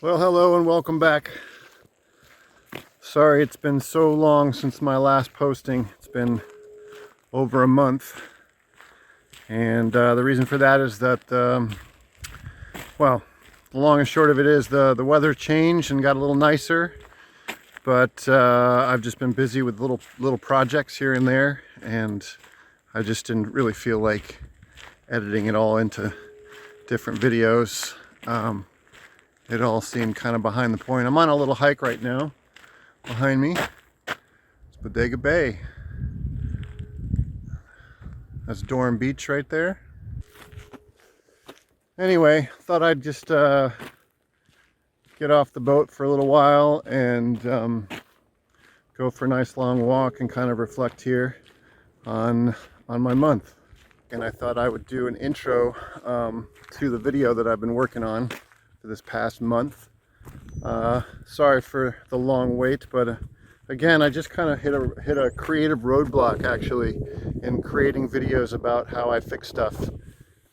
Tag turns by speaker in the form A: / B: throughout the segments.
A: Well, hello and welcome back. Sorry it's been so long since my last posting. It's been over a month. And the reason for that is that, well, the long and short of it is the weather changed and got a little nicer. But I've just been busy with little projects here and there. And I just didn't really feel like editing it all into different videos. It all seemed kind of behind the point. I'm on a little hike right now. Behind me, it's Bodega Bay. That's Dorham Beach right there. Anyway, thought I'd just get off the boat for a little while and go for a nice long walk and kind of reflect here on my month. And I thought I would do an intro to the video that I've been working on for this past month. Sorry for the long wait, but again, I just kind of hit a creative roadblock actually in creating videos about how I fix stuff.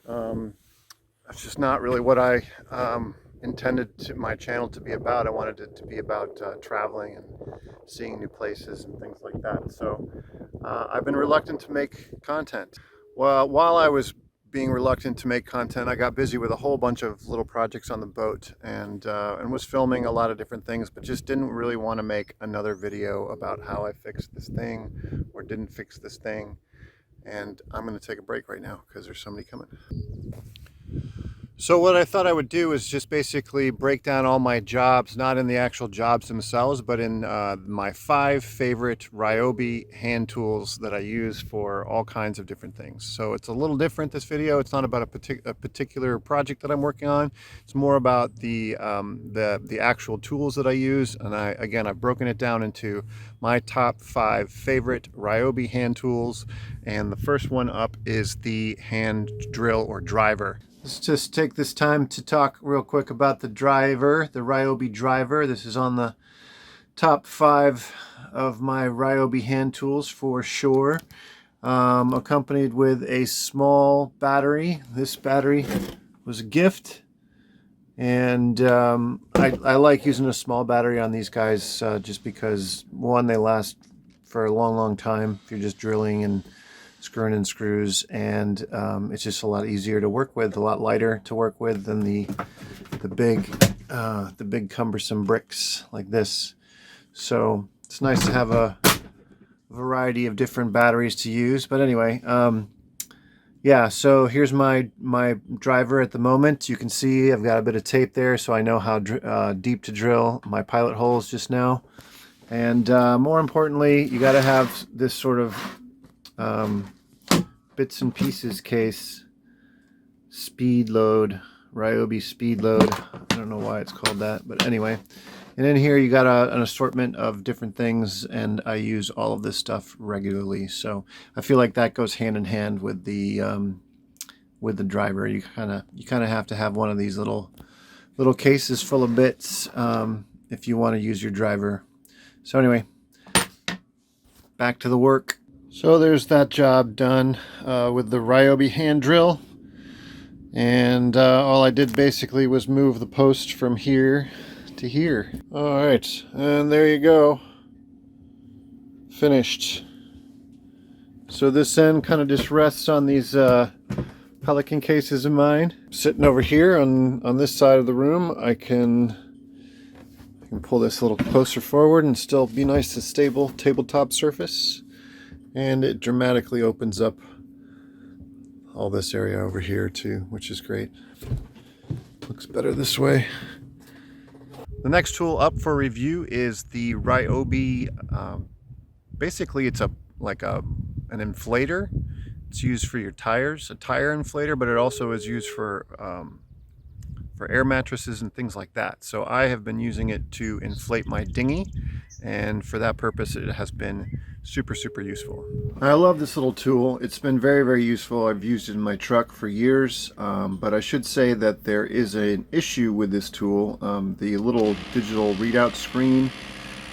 A: That's just not really what I intended my channel to be about. I wanted it to be about traveling and seeing new places and things like that. So I've been reluctant to make content. Well, while I was being reluctant to make content, I got busy with a whole bunch of little projects on the boat and was filming a lot of different things, but just didn't really want to make another video about how I fixed this thing or didn't fix this thing. And I'm going to take a break right now because there's somebody coming. So what I thought I would do is just basically break down all my jobs, not in the actual jobs themselves, but in my 5 favorite Ryobi hand tools that I use for all kinds of different things. So it's a little different, this video. It's not about a particular project that I'm working on. It's more about the actual tools that I use. And I've broken it down into my top 5 favorite Ryobi hand tools. And the first one up is the hand drill or driver. Let's just take this time to talk real quick about the driver, the Ryobi driver. This is on the top 5 of my Ryobi hand tools for sure. Accompanied with a small battery. This battery was a gift. And I like using a small battery on these guys just because, one, they last for a long time if you're just drilling and screwing in screws, and it's just a lot easier to work with, a lot lighter to work with than the big cumbersome bricks like this. So it's nice to have a variety of different batteries to use. But anyway, yeah, so here's my driver at the moment. You can see I've got a bit of tape there, so I know how deep to drill my pilot holes just now. And more importantly, you got to have this sort of bits and pieces case, speed load, Ryobi speed load. I don't know why it's called that, but anyway. And in here you got an assortment of different things, and I use all of this stuff regularly. So I feel like that goes hand in hand with the driver. You kind of have to have one of these little cases full of bits if you want to use your driver. So anyway, back to the work. So there's that job done with the Ryobi hand drill, and all I did basically was move the post from here to here. Alright, and there you go. Finished. So this end kind of just rests on these Pelican cases of mine. Sitting over here on this side of the room, I can pull this a little closer forward and still be nice and stable tabletop surface. And it dramatically opens up all this area over here too, which is great. Looks better this way. The next tool up for review is the Ryobi. Basically, it's like an inflator. It's used for your tires, a tire inflator, but it also is used for air mattresses and things like that. So I have been using it to inflate my dinghy, and for that purpose it has been super useful. I love this little tool. It's been very useful. I've used it in my truck for years, but I should say that there is an issue with this tool. The little digital readout screen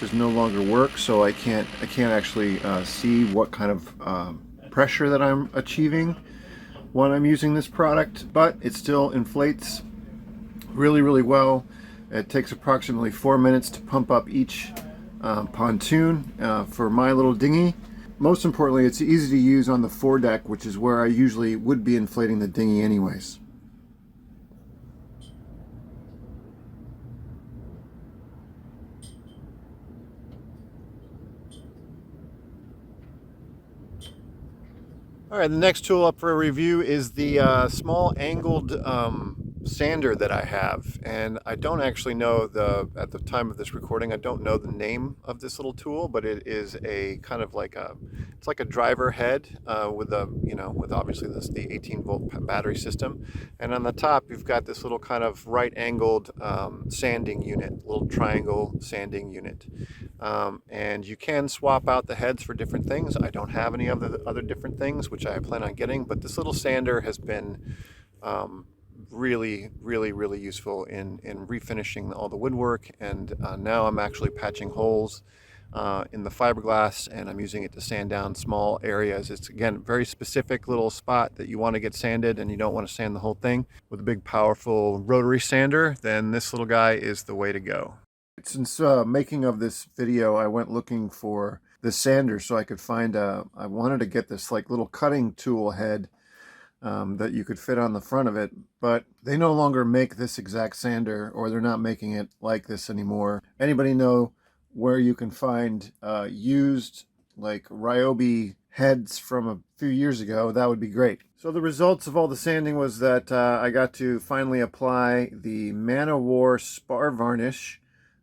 A: does no longer work, so I can't actually see what kind of pressure that I'm achieving when I'm using this product, but it still inflates really well. It takes approximately 4 minutes to pump up each pontoon for my little dinghy. Most importantly, it's easy to use on the foredeck, which is where I usually would be inflating the dinghy anyways. All right, the next tool up for a review is the small angled sander that I have, and I don't actually know at the time of this recording, I don't know the name of this little tool, but it is a kind of like it's like a driver head with with obviously the 18-volt battery system, and on the top you've got this little kind of right angled sanding unit, little triangle sanding unit. And you can swap out the heads for different things. I don't have any of the other different things, which I plan on getting, but this little sander has been really useful in refinishing all the woodwork, and now I'm actually patching holes in the fiberglass, and I'm using it to sand down small areas. It's, again, a very specific little spot that you want to get sanded, and you don't want to sand the whole thing. With a big powerful rotary sander, then this little guy is the way to go. Since making of this video, I went looking for the sander so I could find I wanted to get this like little cutting tool head that you could fit on the front of it, but they no longer make this exact sander, or they're not making it like this anymore. Anybody know where you can find used like Ryobi heads from a few years ago? That would be great. So the results of all the sanding was that I got to finally apply the Man O' War spar varnish,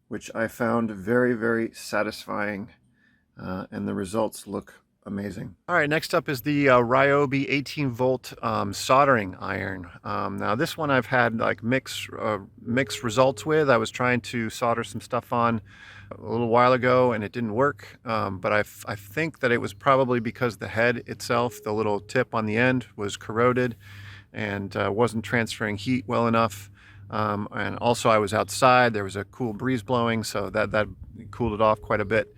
A: which I found very satisfying, and the results look amazing. All right, next up is the Ryobi 18-volt soldering iron. Now this one I've had like mixed results with. I was trying to solder some stuff on a little while ago and it didn't work, but I think that it was probably because the head itself, the little tip on the end, was corroded and wasn't transferring heat well enough. And also I was outside, there was a cool breeze blowing, so that cooled it off quite a bit.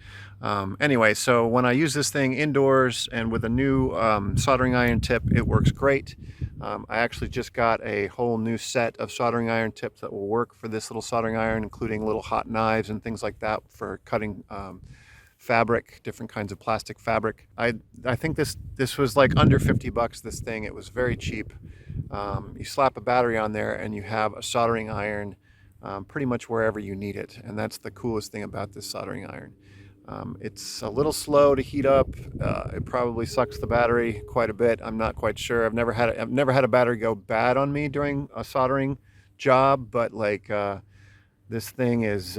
A: Anyway, so when I use this thing indoors and with a new soldering iron tip, it works great. I actually just got a whole new set of soldering iron tips that will work for this little soldering iron, including little hot knives and things like that for cutting fabric, different kinds of plastic fabric. I think this was like under 50 bucks, this thing. It was very cheap. You slap a battery on there and you have a soldering iron pretty much wherever you need it, and that's the coolest thing about this soldering iron. It's a little slow to heat up. It probably sucks the battery quite a bit. I'm not quite sure. I've never had a battery go bad on me during a soldering job, but like this thing is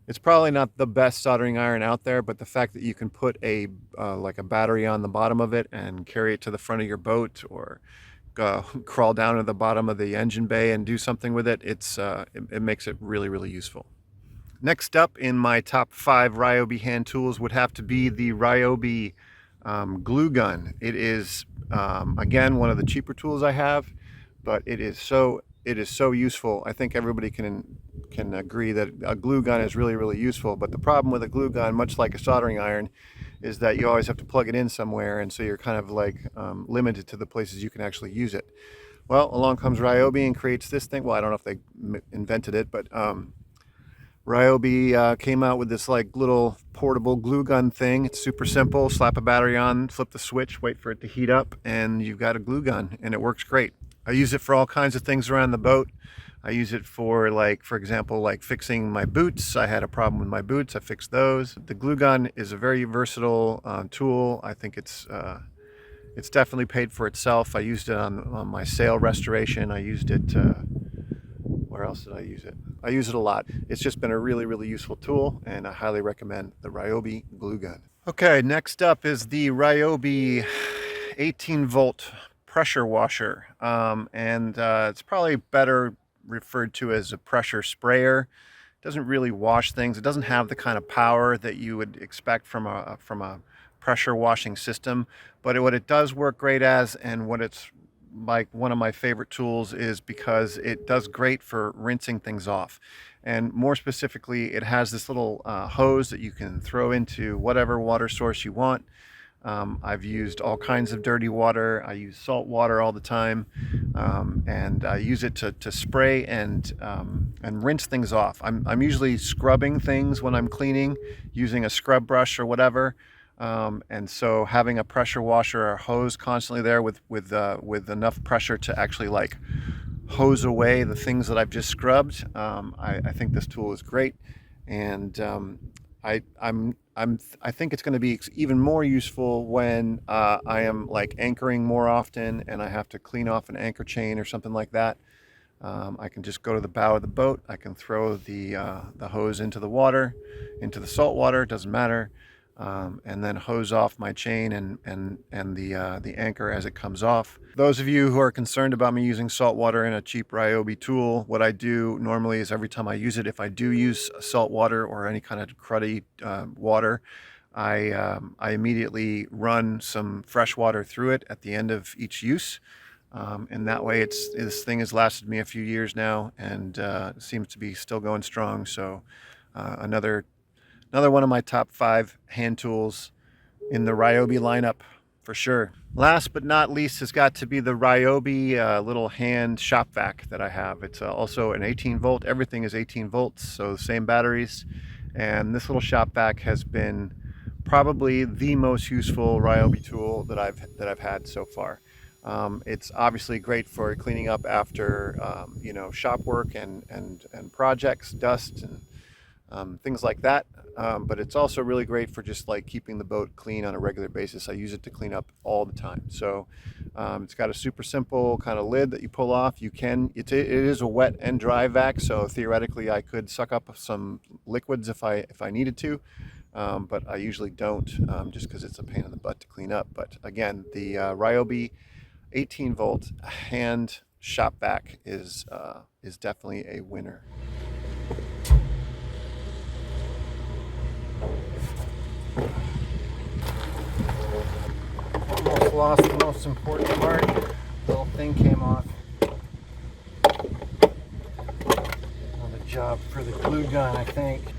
A: it's probably not the best soldering iron out there, but the fact that you can put a like a battery on the bottom of it and carry it to the front of your boat, or crawl down to the bottom of the engine bay and do something with it, it makes it really useful. Next up in my top 5 Ryobi hand tools would have to be the Ryobi glue gun. It is again one of the cheaper tools I have, but it is so useful. I think everybody can agree that a glue gun is really useful, but the problem with a glue gun, much like a soldering iron, is that you always have to plug it in somewhere, and so you're kind of like limited to the places you can actually use it. Well, along comes Ryobi and creates this thing. Well, I don't know if they invented it, but Ryobi came out with this like little portable glue gun thing. It's super simple. Slap a battery on, flip the switch, wait for it to heat up, and you've got a glue gun, and it works great. I use it for all kinds of things around the boat. I use it for, like, for example, like fixing my boots. I had a problem with my boots. I fixed those. The glue gun is a very versatile tool. I think it's definitely paid for itself. I used it on my sail restoration. I used it, where else did I use it? I use it a lot. It's just been a really useful tool, and I highly recommend the Ryobi glue gun. Okay, next up is the Ryobi 18-volt pressure washer, and it's probably better referred to as a pressure sprayer. It doesn't really wash things. It doesn't have the kind of power that you would expect from a pressure washing system, but what it does work great as, and what it's like one of my favorite tools, is because it does great for rinsing things off. And more specifically, it has this little hose that you can throw into whatever water source you want. I've used all kinds of dirty water. I use salt water all the time, and I use it to spray and rinse things off. I'm usually scrubbing things when I'm cleaning using a scrub brush or whatever. And so having a pressure washer or hose constantly there with enough pressure to actually like hose away the things that I've just scrubbed, I think this tool is great. And I think it's going to be even more useful when I am like anchoring more often and I have to clean off an anchor chain or something like that. I can just go to the bow of the boat. I can throw the hose into the water, into the salt water. It doesn't matter. And then hose off my chain and the anchor as it comes off. Those of you who are concerned about me using salt water in a cheap Ryobi tool, what I do normally is every time I use it, if I do use salt water or any kind of cruddy water, I immediately run some fresh water through it at the end of each use. And that way this thing has lasted me a few years now and seems to be still going strong. So another one of my top 5 hand tools in the Ryobi lineup for sure. Last but not least has got to be the Ryobi little hand Shop Vac that I have. It's also an 18 volt. Everything is 18 volts, so same batteries. And this little Shop Vac has been probably the most useful Ryobi tool that I've had so far. It's obviously great for cleaning up after shop work and projects, dust and things like that. But it's also really great for just like keeping the boat clean on a regular basis. I use it to clean up all the time. So it's got a super simple kind of lid that you pull off. It is a wet and dry vac, so theoretically I could suck up some liquids if I needed to, but I usually don't, just because it's a pain in the butt to clean up. But again, the Ryobi 18 volt hand Shop Vac is definitely a winner. Almost lost the most important part. The little thing came off. Another job for the glue gun, I think.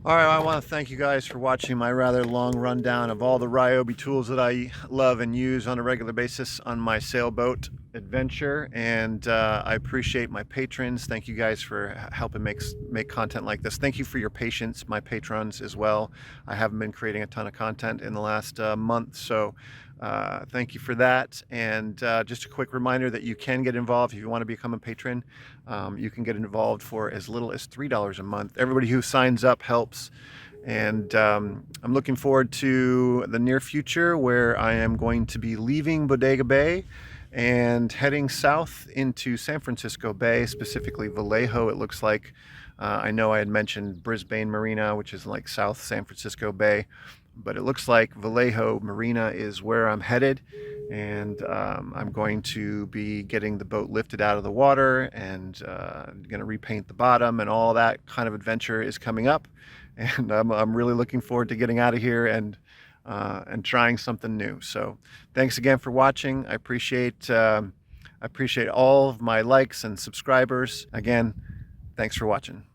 A: All right, I want to thank you guys for watching my rather long rundown of all the Ryobi tools that I love and use on a regular basis on my sailboat adventure, and I appreciate my patrons. Thank you guys for helping make content like this. Thank you for your patience, my patrons as well. I haven't been creating a ton of content in the last month, so thank you for that. And just a quick reminder that you can get involved if you want to become a patron. You can get involved for as little as $3 a month. Everybody who signs up helps. And I'm looking forward to the near future where I am going to be leaving Bodega Bay and heading south into San Francisco Bay, specifically Vallejo, it looks like. I know I had mentioned Brisbane Marina, which is like South San Francisco Bay, but it looks like Vallejo Marina is where I'm headed. And I'm going to be getting the boat lifted out of the water and going to repaint the bottom, and all that kind of adventure is coming up. And I'm really looking forward to getting out of here and trying something new. So thanks again for watching. I appreciate all of my likes and subscribers. Again, thanks for watching.